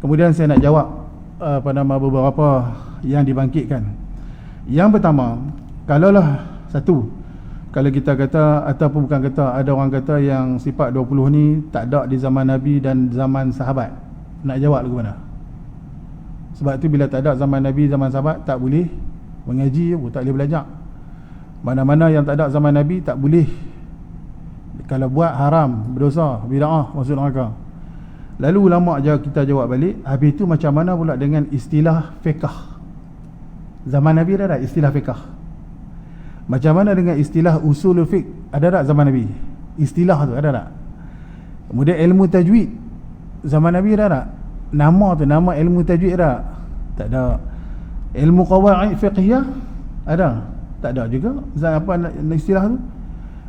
Kemudian saya nak jawab beberapa yang dibangkitkan. Yang pertama, kalaulah satu, kalau kita kata ataupun bukan kata, ada orang kata yang sifat 20 ni tak ada di zaman Nabi dan zaman sahabat, nak jawab lagu mana? Sebab tu bila tak ada zaman Nabi, zaman sahabat, tak boleh mengaji, tak boleh belajar. Mana-mana yang tak ada zaman Nabi tak boleh, kalau buat haram, berdosa, bid'ah, masuk neraka. Lalu ulama' kita jawab balik, habis tu macam mana pula dengan istilah fiqh? Zaman Nabi ada tak istilah fiqh? Macam mana dengan istilah usulul fiqh? Ada tak zaman Nabi? Istilah tu ada tak? Kemudian ilmu tajwid, zaman Nabi ada tak? Nama tu, nama ilmu tajwid ada? Tak ada. Ilmu qawaid fiqhiyah ada? Tak ada juga. Apa istilah tu?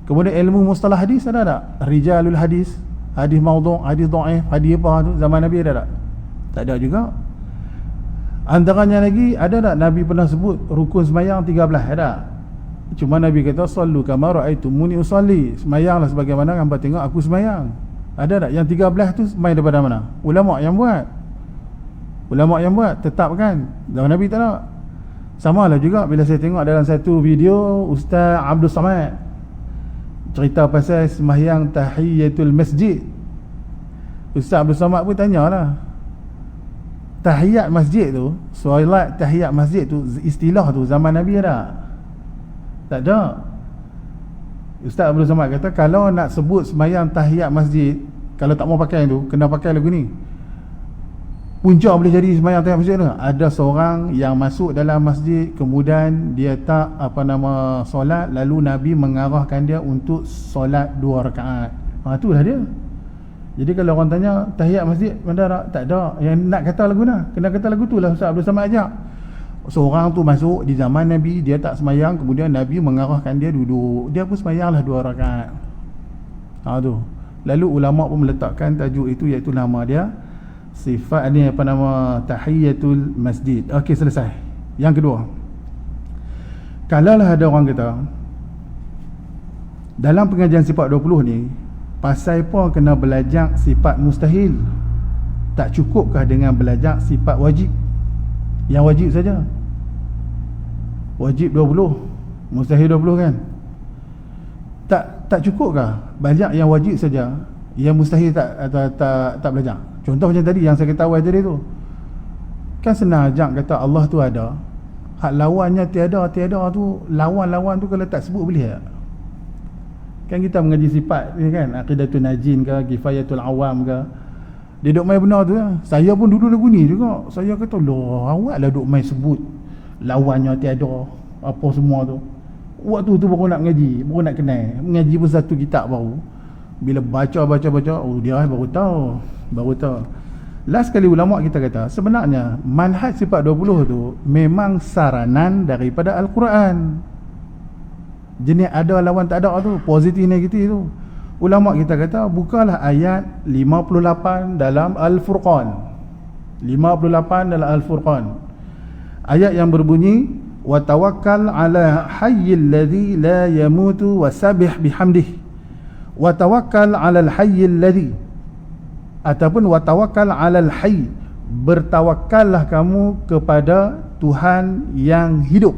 Kemudian ilmu mustalah hadis ada tak? Rijalul hadis, hadis maudhu', hadis dhaif, hadis apa tu, zaman Nabi ada tak? Tak ada juga. Antaranya lagi, ada tak Nabi pernah sebut rukun sembahyang 13? Ada. Cuma Nabi kata sallu kama ra'aitumuni usalli, sembahyanglah sebagaimana hangpa tengok aku sembahyang. Ada tak? Yang 13 tu main daripada mana? Ulama' yang buat. Ulama' yang buat, tetapkan. Zaman Nabi tak ada. Sama lah juga bila saya tengok dalam satu video Ustaz Abdul Samad cerita pasal sembahyang tahiyatul masjid. Ustaz Abdul Samad pun tanyalah, tahiyat masjid tu, solat tahiyat masjid tu, istilah tu zaman Nabi ada? Tak ada. Ustaz Abdul Samad kata kalau nak sebut sembahyang tahiyat masjid, kalau tak mau pakai tu, kena pakai lagu ni. Punca boleh jadi sembahyang tahiyat masjid tu, ada seorang yang masuk dalam masjid, kemudian dia tak solat, lalu Nabi mengarahkan dia untuk solat 2 rakaat. Itulah dia. Jadi kalau orang tanya tahiyat masjid mana tak ada, yang nak kata lagu mana? Kena kata lagu tu lah Ustaz Abdul Samad ajak. Seorang tu masuk di zaman Nabi, dia tak sembahyang, kemudian Nabi mengarahkan dia duduk, dia pun sembahyanglah 2 rakaat. Tu. Lalu ulama' pun meletakkan tajuk itu, iaitu nama dia sifat ni tahiyatul masjid. Okey, selesai. Yang kedua, kalaulah ada orang kata dalam pengajian sifat 20 ni, pasal apa kena belajar sifat mustahil? Tak cukupkah dengan belajar sifat wajib? Yang wajib saja. Wajib 20, mustahil 20 kan? Tak cukupkah belajar yang wajib saja, yang mustahil tak belajar? Contoh macam tadi yang saya kata awal tadi tu, kan senang ajak kata Allah tu ada, hak lawannya tiada tu, lawan tu kalau tak sebut boleh tak? Kan kita mengaji sifat ni kan, aqidatul najin ke, kifayatul awam ke, dia duk main benar tu lah. Saya pun dulu lagu ni juga, saya kata loh, awak lah duk main sebut lawannya tiada apa semua tu. Waktu tu baru nak mengaji, baru nak kenal. Mengaji pun satu kitab baru. Bila baca, oh dia baru tahu. Last kali ulama' kita kata sebenarnya manhaj sifat 20 tu memang saranan daripada Al-Quran. Jenis ada lawan tak ada tu, positif negatif tu. Ulama' kita kata bukalah ayat 58 dalam Al-Furqan. 58 dalam Al-Furqan. Ayat yang berbunyi wa tawakkal ala hayyil ladzi la yamutu wasabbih bihamdihi. Wa tawakkal ala al-hayyil ladzi, ataupun wa tawakkal ala al-hayy, bertawakallah kamu kepada Tuhan yang hidup.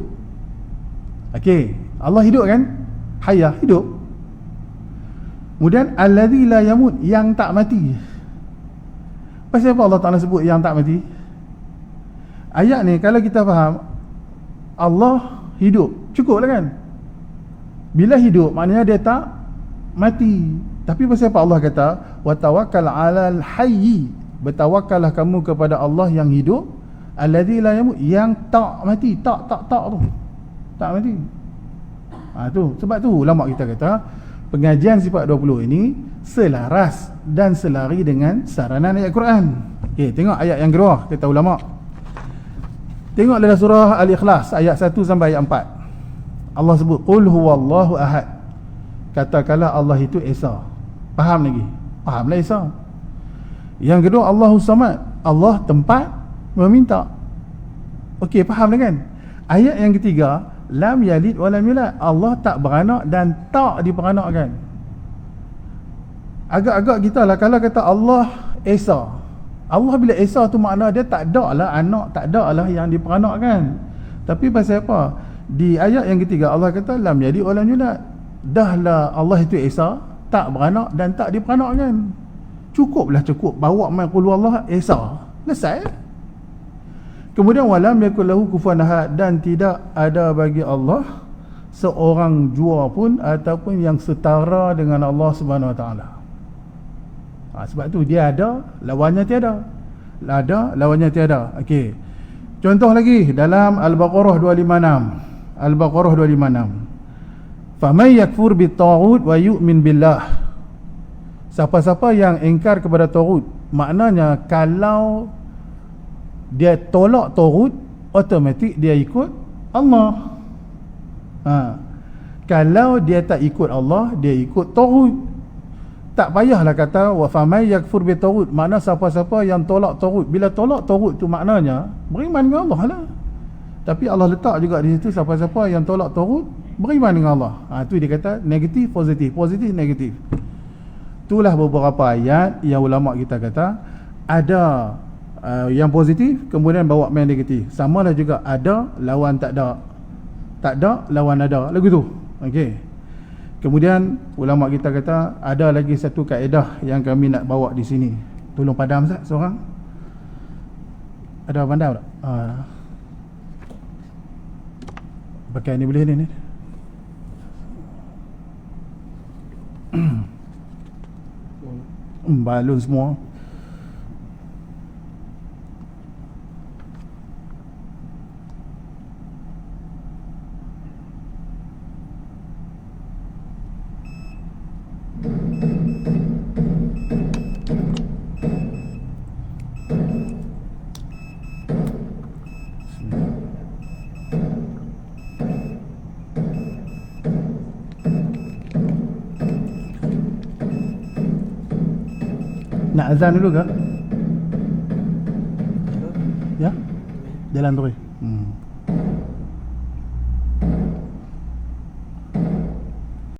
Okey, Allah hidup kan? Hayah, hidup. Kemudian alladzi la yamut, yang tak mati. Pasal apa Allah Ta'ala sebut yang tak mati? Ayat ni kalau kita faham, Allah hidup, cukup lah kan? Bila hidup maknanya dia tak mati. Tapi pasal apa Allah kata wa tawakkal 'alal hayy, bertawakallah kamu kepada Allah yang hidup, alladzi la yamut, yang tak mati, tak tu, tak mati. Tu sebab tu ulama kita kata pengajian sifat 20 ini selaras dan selari dengan saranan ayat Quran. Okey, tengok ayat yang kedua kata ulama. Tengok dalam surah Al-Ikhlas ayat 1 sampai ayat 4. Allah sebut qul huwallahu ahad. Katakanlah Allah itu Esa. Faham lagi? Fahamlah Esa. Yang kedua Allahus Samad, Allah tempat meminta. Okey, faham dah kan? Ayat yang ketiga lam yalid wa lam yulad, Allah tak beranak dan tak diperanakkan. Agak-agak kita lah kalau kata Allah Esa, Allah bila Esa tu makna dia tak ada lah anak, tak ada lah yang diperanakkan. Tapi pasal apa? Di ayat yang ketiga Allah kata lam jadi walam yulad. Dahlah Allah itu Esa, tak beranak dan tak diperanakkan. Cukuplah, cukup bawa mai qul Allah Esa. Selesai. Kemudian walam yakul lahu kufuwan ahad, dan tidak ada bagi Allah seorang jua pun ataupun yang setara dengan Allah Subhanahu Wa Taala. Sebab tu dia ada, lawannya tiada. Ada, lawannya tiada. Okey. Contoh lagi dalam Al-Baqarah 256. Al-Baqarah 256. Faman yakfur bit-taghut wa yu'min billah. Siapa-siapa yang ingkar kepada taghut, maknanya kalau dia tolak taghut, automatik dia ikut Allah. Kalau dia tak ikut Allah, dia ikut taghut. Tak payahlah kata wa faman yakfur bi taghut, makna siapa-siapa yang tolak taghut. Bila tolak taghut tu maknanya beriman dengan Allah lah. Tapi Allah letak juga di situ siapa-siapa yang tolak taghut beriman dengan Allah. Tu dia kata negatif positif, positif negatif. Itulah beberapa ayat yang ulama kita kata ada yang positif kemudian bawa main negatif. Samalah juga ada lawan tak ada. Tak ada lawan ada. Lagu tu. Okey. Kemudian ulama kita kata ada lagi satu kaedah yang kami nak bawa di sini. Tolong padam Ustaz seorang. Ada padam tak? Pakai ni boleh ni. Balun semua. Nak azan dulu ke? Ya? Jalan terus.